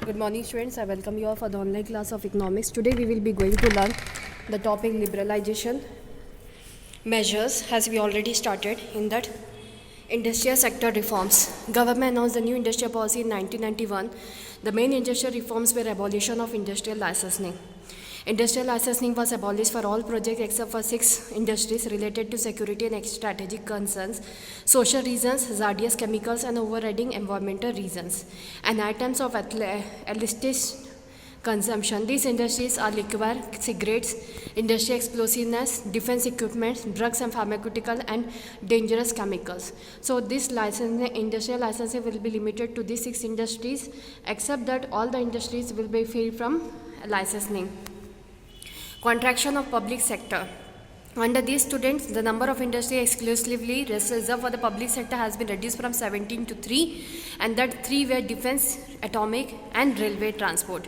Good morning, students. I welcome you all for the online class of economics. Today we will be going to learn the topic liberalization measures, as we already started in that industrial sector reforms. Government announced the new industrial policy in 1991. The main industrial reforms were abolition of industrial licensing. Industrial licensing was abolished for all projects except for 6 industries related to security and strategic concerns, social reasons, hazardous chemicals, and overriding environmental reasons, and items of illicit consumption. These industries are liquor, cigarettes, industrial explosiveness, defense equipment, drugs and pharmaceutical, and dangerous chemicals. So this industrial licensing will be limited to these 6 industries, except that all the industries will be free from licensing. Contraction of public sector. Under these students, the number of industries exclusively reserved for the public sector has been reduced from 17 to 3, and that 3 were defense, atomic, and railway transport.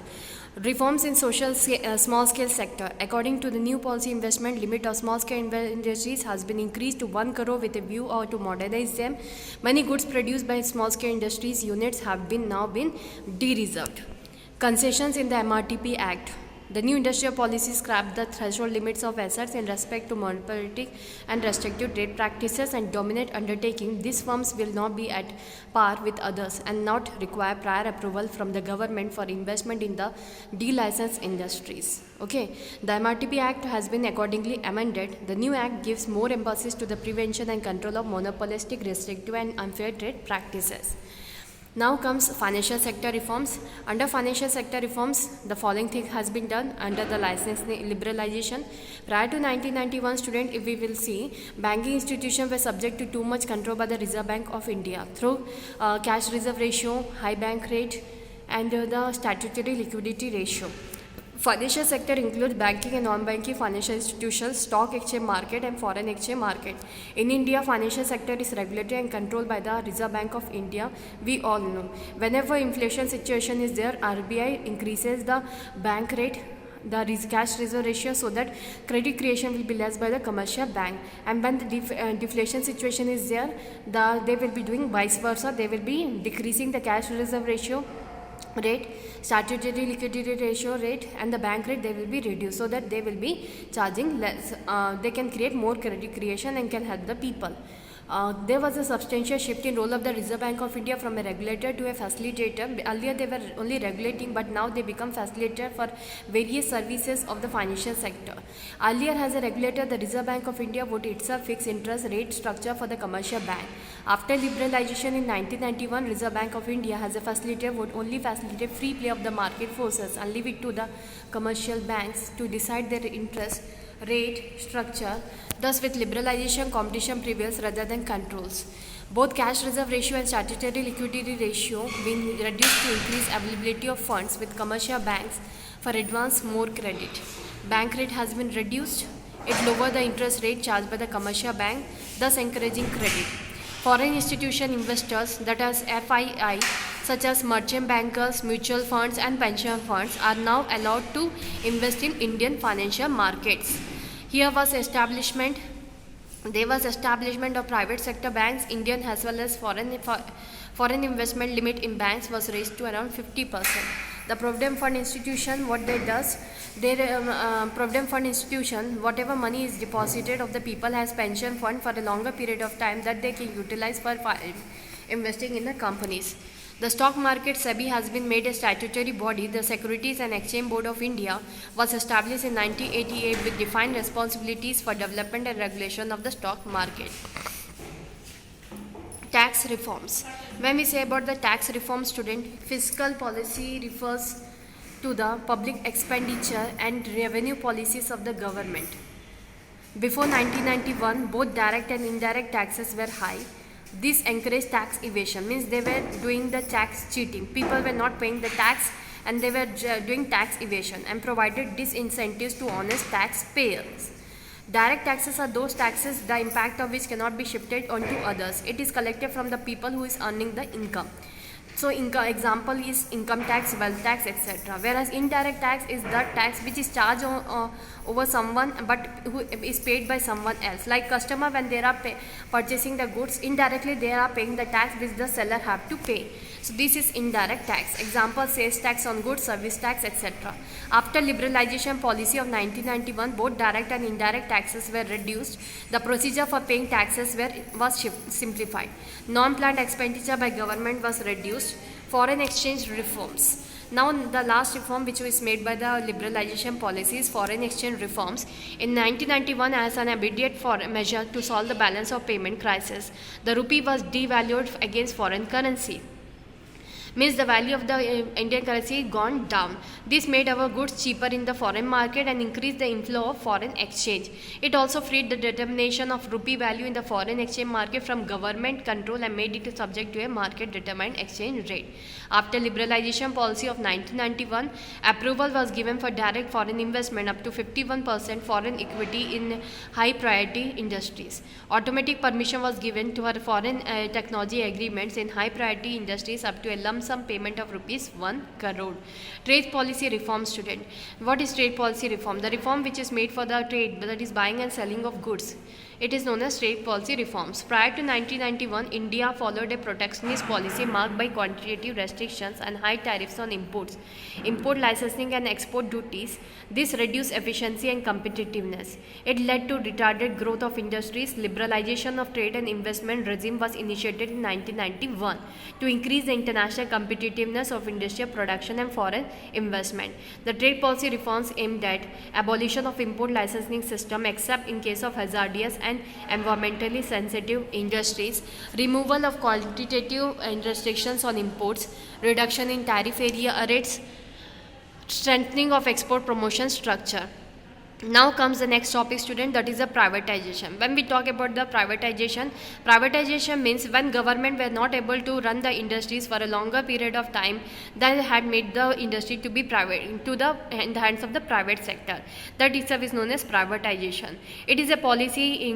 Reforms in small scale sector. According to the new policy, investment limit of small scale industries has been increased to 1 crore with a view to modernize them. Many goods produced by small scale industries units have now been de-reserved. Concessions in the MRTP Act. The new industrial policy scrapped the threshold limits of assets in respect to monopolistic and restrictive trade practices and dominant undertaking. These firms will not be at par with others and not require prior approval from the government for investment in the de-licensed industries. Okay, the MRTP Act has been accordingly amended. The new act gives more emphasis to the prevention and control of monopolistic, restrictive, and unfair trade practices. Now comes financial sector reforms. Under financial sector reforms, the following thing has been done under the licensing liberalization. Prior to 1991, student, if we will see, banking institutions were subject to too much control by the Reserve Bank of India through cash reserve ratio, high bank rate, and the statutory liquidity ratio. Financial sector includes banking and non-banking financial institutions, stock exchange market, and foreign exchange market. In India, financial sector is regulated and controlled by the Reserve Bank of India. We all know. Whenever inflation situation is there, RBI increases the bank rate, the cash reserve ratio, so that credit creation will be less by the commercial bank. And when the deflation situation is there, they will be doing vice versa. They will be decreasing the cash reserve ratio rate, statutory liquidity ratio rate, and the bank rate. They will be reduced so that they will be charging less. They can create more credit creation and can help the people. There was a substantial shift in role of the Reserve Bank of India from a regulator to a facilitator. Earlier they were only regulating, but now they become facilitator for various services of the financial sector. Earlier, as a regulator, the Reserve Bank of India would itself fix interest rate structure for the commercial bank. After liberalization in 1991, Reserve Bank of India as a facilitator would only facilitate free play of the market forces and leave it to the commercial banks to decide their interest rate structure. Thus, with liberalization, competition prevails rather than controls. Both cash reserve ratio and statutory liquidity ratio being reduced to increase availability of funds with commercial banks for advance more credit. Bank rate has been reduced. It lowered the interest rate charged by the commercial bank, thus encouraging credit. Foreign institution investors, that is FII, such as merchant bankers, mutual funds, and pension funds, are now allowed to invest in Indian financial markets. There was establishment of private sector banks. Indian as well as foreign investment limit in banks was raised to around 50%. The Provident Fund institution, what they does, Provident Fund institution, whatever money is deposited of the people as pension fund for a longer period of time that they can utilize for investing in the companies. The stock market SEBI has been made a statutory body. The Securities and Exchange Board of India was established in 1988 with defined responsibilities for development and regulation of the stock market. Tax reforms. When we say about the tax reform, student, fiscal policy refers to the public expenditure and revenue policies of the government. Before 1991, both direct and indirect taxes were high. This encouraged tax evasion, means they were doing the tax cheating. People were not paying the tax and they were doing tax evasion and provided disincentives to honest taxpayers. Direct taxes are those taxes the impact of which cannot be shifted onto others. It is collected from the people who is earning the income. So example is income tax, wealth tax, etc. Whereas indirect tax is the tax which is charged over someone but who is paid by someone else. Like customer, when they are purchasing the goods, indirectly they are paying the tax which the seller have to pay. So this is indirect tax. Example, sales tax on goods, service tax, etc. After liberalization policy of 1991, both direct and indirect taxes were reduced. The procedure for paying taxes was simplified. Non-planned expenditure by government was reduced. Foreign exchange reforms. Now the last reform which was made by the liberalization policy is foreign exchange reforms. In 1991, as an immediate measure to solve the balance of payment crisis, the rupee was devalued against foreign currency. Means the value of the Indian currency gone down. This made our goods cheaper in the foreign market and increased the inflow of foreign exchange. It also freed the determination of rupee value in the foreign exchange market from government control and made it subject to a market determined exchange rate. After liberalization policy of 1991, approval was given for direct foreign investment up to 51% foreign equity in high priority industries. Automatic permission was given to our foreign technology agreements in high priority industries up to a lump sum payment of rupees 1 crore. Trade policy reform. Student, what is trade policy reform? The reform which is made for the trade, that is buying and selling of goods. It is known as trade policy reforms. Prior to 1991, India followed a protectionist policy marked by quantitative restrictions and high tariffs on imports, import licensing and export duties. This reduced efficiency and competitiveness. It led to retarded growth of industries. Liberalization of trade and investment regime was initiated in 1991 to increase the international competitiveness of industrial production and foreign investment. The trade policy reforms aimed at abolition of import licensing system except in case of hazardous and environmentally sensitive industries, removal of quantitative restrictions on imports, reduction in tariff area rates, strengthening of export promotion structure. Now comes the next topic, student, that is the privatization. When we talk about the privatization means when government were not able to run the industries for a longer period of time, they had made the industry to be private in the hands of the private sector. That itself is known as privatization. It is a policy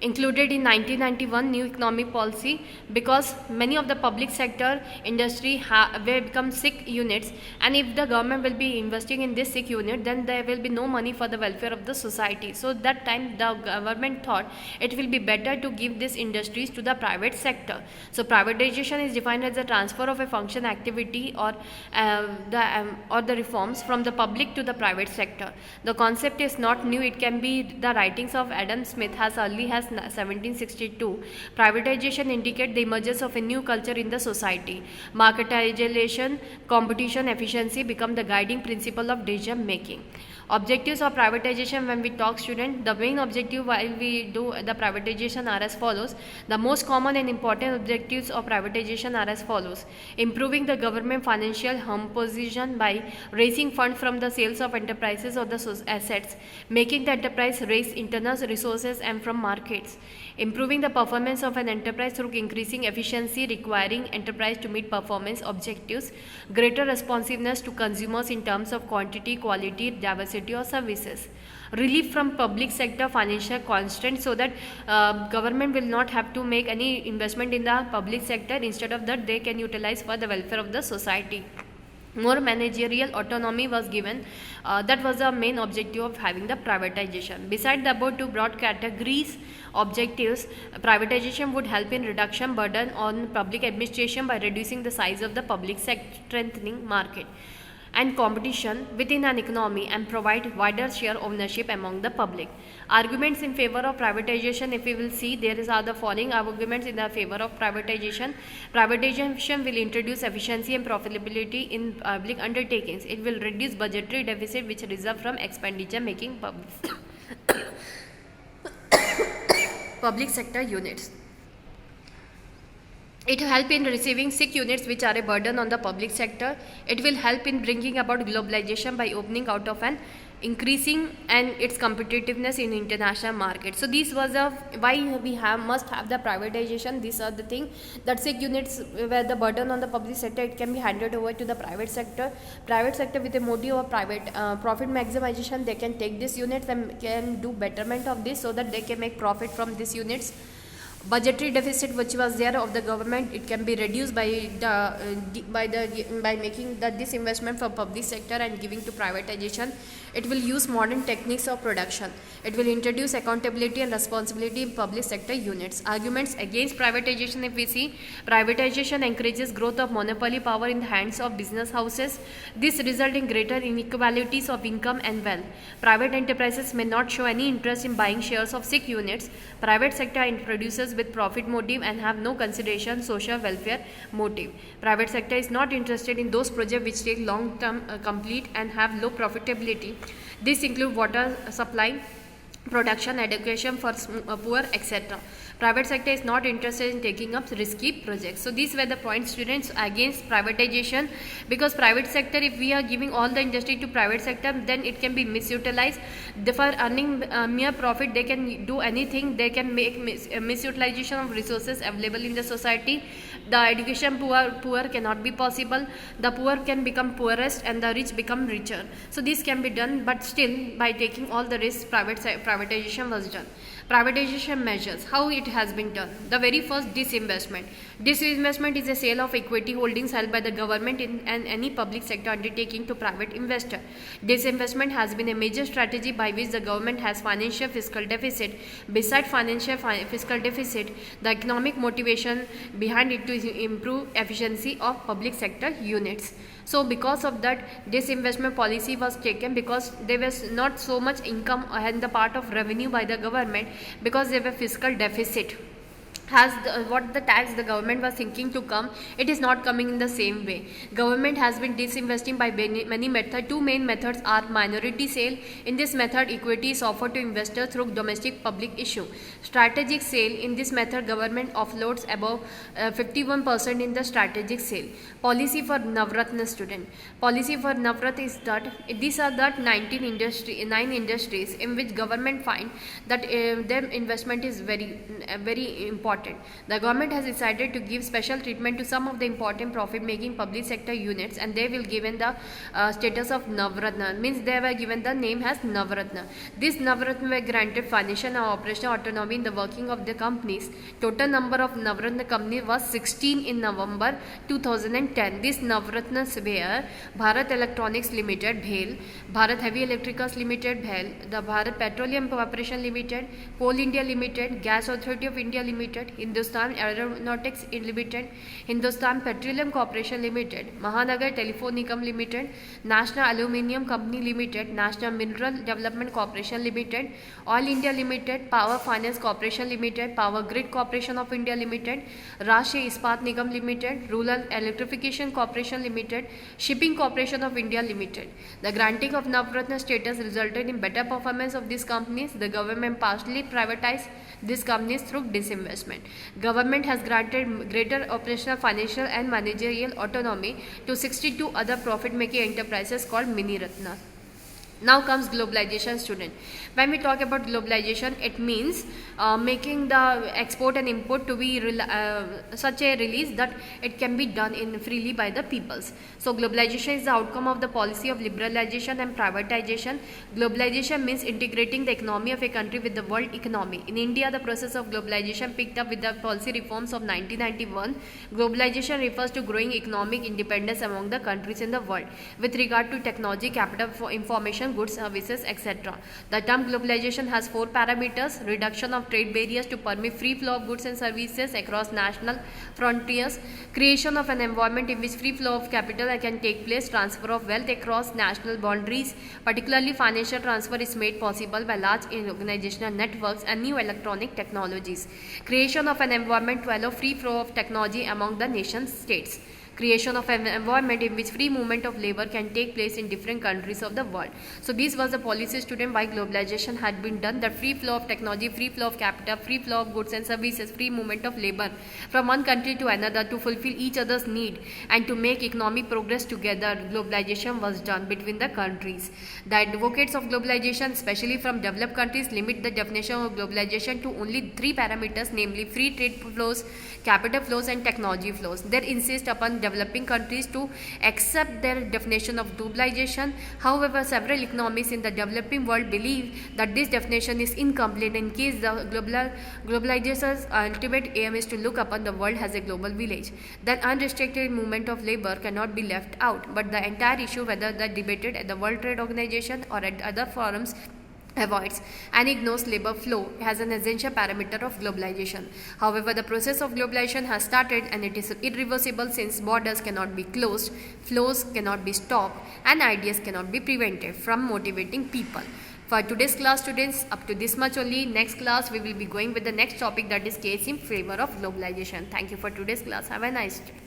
included in 1991 new economic policy, because many of the public sector industry will become sick units, and if the government will be investing in this sick unit, then there will be no money for the welfare of the society. So that time the government thought it will be better to give these industries to the private sector. So privatization is defined as the transfer of a function, activity or the reforms from the public to the private sector. The concept is not new. It can be the writings of Adam Smith as early as 1762. Privatization indicate the emergence of a new culture in the society. Marketization, competition, efficiency become the guiding principle of decision making. Objectives of privatization, when we talk, student, the main objective while we do the privatization are as follows. The most common and important objectives of privatization are as follows: improving the government financial position by raising funds from the sales of enterprises or the assets, making the enterprise raise internal resources and from markets, improving the performance of an enterprise through increasing efficiency, requiring enterprise to meet performance objectives, greater responsiveness to consumers in terms of quantity, quality, diversity or services, relief from public sector financial constraints, so that government will not have to make any investment in the public sector. Instead of that, they can utilize for the welfare of the society. More managerial autonomy was given. That was the main objective of having the privatization. Besides the above two broad categories objectives, privatization would help in reduction burden on public administration by reducing the size of the public sector, strengthening market and competition within an economy, and provide wider share ownership among the public. Arguments in favor of privatization, if we will see, there are the following arguments in the favor of privatization. Privatization will introduce efficiency and profitability in public undertakings. It will reduce budgetary deficit which reserve from expenditure making public sector units. It will help in receiving sick units which are a burden on the public sector. It will help in bringing about globalization by opening out of an increasing and its competitiveness in international markets. So this was why we must have the privatization. These are the things that sick units where the burden on the public sector, it can be handed over to the private sector. Private sector with a motive of private profit maximization, they can take these units and can do betterment of this so that they can make profit from these units. budgetary deficit which was there of the government, it can be reduced by by making the disinvestment from public sector and giving to privatization. It will use modern techniques of production. It will introduce accountability and responsibility in public sector units. Arguments against privatization, if we see, privatization encourages growth of monopoly power in the hands of business houses. This results in greater inequalities of income and wealth. Private enterprises may not show any interest in buying shares of sick units. Private sector introduces with profit motive and have no consideration social welfare motive. Private sector is not interested in those projects which take long term complete and have low profitability. This include water supply, production, education for poor, etc. Private sector is not interested in taking up risky projects. So these were the points, students, against privatization, because private sector, if we are giving all the industry to private sector, then it can be misutilized. For earning mere profit, they can do anything. They can make misutilization of resources available in the society. The education poor cannot be possible. The poor can become poorest and the rich become richer. So this can be done, but still by taking all the risks, privatization was done. Privatization measures, how it has been done. The very first, disinvestment. Disinvestment is a sale of equity holdings held by the government in any public sector undertaking to private investor. Disinvestment has been a major strategy by which the government has financial fiscal deficit. Besides financial fiscal deficit, the economic motivation behind it to improve efficiency of public sector units. So because of that, disinvestment policy was taken, because there was not so much income and the part of revenue by the government, because there were fiscal deficit. Has what the tax the government was thinking to come, it is not coming in the same way. Government has been disinvesting by many methods. Two main methods are minority sale. In this method, equity is offered to investors through domestic public issue. Strategic sale. In this method, government offloads above 51% in the strategic sale. Policy for Navratna, student. Policy for Navratna is that these are that 9 industries in which government find that their investment is very important. The government has decided to give special treatment to some of the important profit-making public sector units, and they will given the status of Navratna. Means they were given the name as Navratna. This Navratna were granted financial and operational autonomy in the working of the companies. Total number of Navratna companies was 16 in November 2010. This Navratnas were Bharat Electronics Limited, BHEL, Bharat Heavy Electricals Limited, BHEL, the Bharat Petroleum Corporation Limited, Coal India Limited, Gas Authority of India Limited, Hindustan Aeronautics Limited, Hindustan Petroleum Corporation Limited, Mahanagar Telephone Nigam Limited, National Aluminium Company Limited, National Mineral Development Corporation Limited, Oil India Limited, Power Finance Corporation Limited, Power Grid Corporation of India Limited, Rashtriya Ispat Nigam Limited, Rural Electrification Corporation Limited, Shipping Corporation of India Limited. The granting of Navratna status resulted in better performance of these companies. The government partially privatized these companies through disinvestment. Government has granted greater operational, financial and managerial autonomy to 62 other profit-making enterprises called Mini Ratna. Now comes globalization, student. When we talk about globalization, it means making the export and import to be such a release that it can be done in freely by the peoples. So globalization is the outcome of the policy of liberalization and privatization. Globalization means integrating the economy of a country with the world economy. In India, the process of globalization picked up with the policy reforms of 1991. Globalization refers to growing economic independence among the countries in the world with regard to technology, capital, for information, goods, services, etc. The term globalization has 4 parameters: reduction of trade barriers to permit free flow of goods and services across national frontiers, creation of an environment in which free flow of capital can take place, transfer of wealth across national boundaries, particularly financial transfer is made possible by large organizational networks and new electronic technologies, creation of an environment to allow free flow of technology among the nation states, creation of an environment in which free movement of labor can take place in different countries of the world. So this was the policy, student, why globalization had been done, that free flow of technology, free flow of capital, free flow of goods and services, free movement of labor from one country to another to fulfill each other's need and to make economic progress together. Globalization was done between the countries. The advocates of globalization, especially from developed countries, limit the definition of globalization to only 3 parameters, namely free trade flows, capital flows and technology flows. They insist upon developing countries to accept their definition of globalization. However, several economies in the developing world believe that this definition is incomplete in case the globalization's ultimate aim is to look upon the world as a global village. Then unrestricted movement of labor cannot be left out, but the entire issue, whether that debated at the World Trade Organization or at other forums, avoids and ignores labor flow as an essential parameter of globalization. However, the process of globalization has started and it is irreversible since borders cannot be closed, flows cannot be stopped, and ideas cannot be prevented from motivating people. For today's class, students, up to this much only. Next class, we will be going with the next topic, that is case in favor of globalization. Thank you for today's class. Have a nice day.